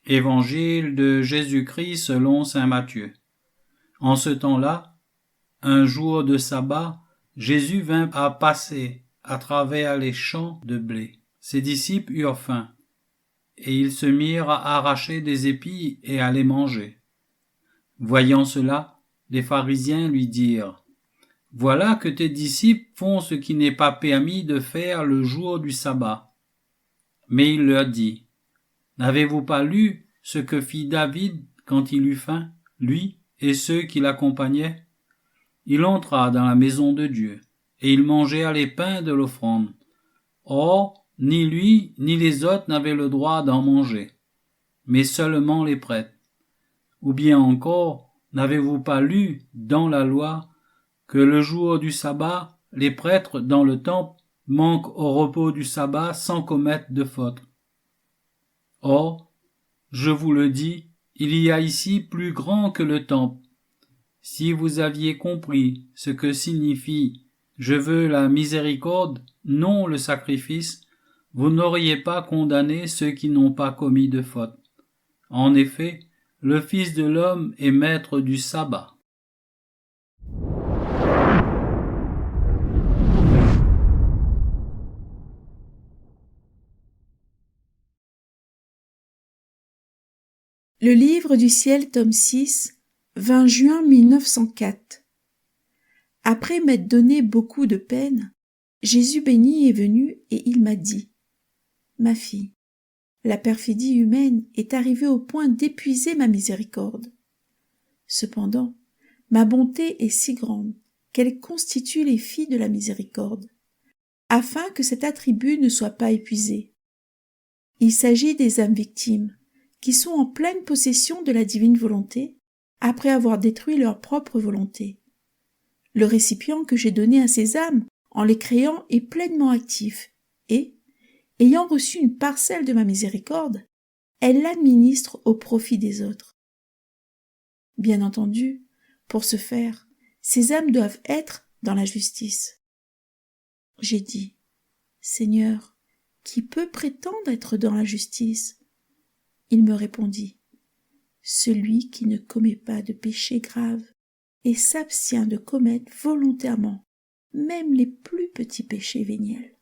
Évangile de Jésus-Christ selon saint Matthieu. En ce temps-là, un jour de sabbat, Jésus vint à passer à travers les champs de blé. Ses disciples eurent faim, et ils se mirent à arracher des épis et à les manger. Voyant cela, les pharisiens lui dirent : « Voilà que tes disciples font ce qui n'est pas permis de faire le jour du sabbat. » Mais il leur dit : « N'avez-vous pas lu ce que fit David quand il eut faim, lui et ceux qui l'accompagnaient ? Il entra dans la maison de Dieu, et ils mangèrent les pains de l'offrande. Or, ni lui ni les autres n'avaient le droit d'en manger, mais seulement les prêtres. Ou bien encore, n'avez-vous pas lu dans la loi que le jour du sabbat, les prêtres dans le temple manquent au repos du sabbat sans commettre de faute ? Or, je vous le dis, il y a ici plus grand que le temple. Si vous aviez compris ce que signifie « Je veux la miséricorde, non le sacrifice », vous n'auriez pas condamné ceux qui n'ont pas commis de faute. En effet, le Fils de l'homme est maître du sabbat. Le Livre du ciel, tome 6, 20 juin 1904. Après m'être donné beaucoup de peine, Jésus béni est venu et il m'a dit : « Ma fille, la perfidie humaine est arrivée au point d'épuiser ma miséricorde. Cependant, ma bonté est si grande qu'elle constitue les filles de la miséricorde, afin que cet attribut ne soit pas épuisé. Il s'agit des âmes victimes, qui sont en pleine possession de la divine volonté, après avoir détruit leur propre volonté. Le récipient que j'ai donné à ces âmes, en les créant, est pleinement actif, et, ayant reçu une parcelle de ma miséricorde, elles l'administrent au profit des autres. Bien entendu, pour ce faire, ces âmes doivent être dans la justice. J'ai dit : Seigneur, qui peut prétendre être dans la justice ? Il me répondit : celui qui ne commet pas de péché grave et s'abstient de commettre volontairement même les plus petits péchés véniels.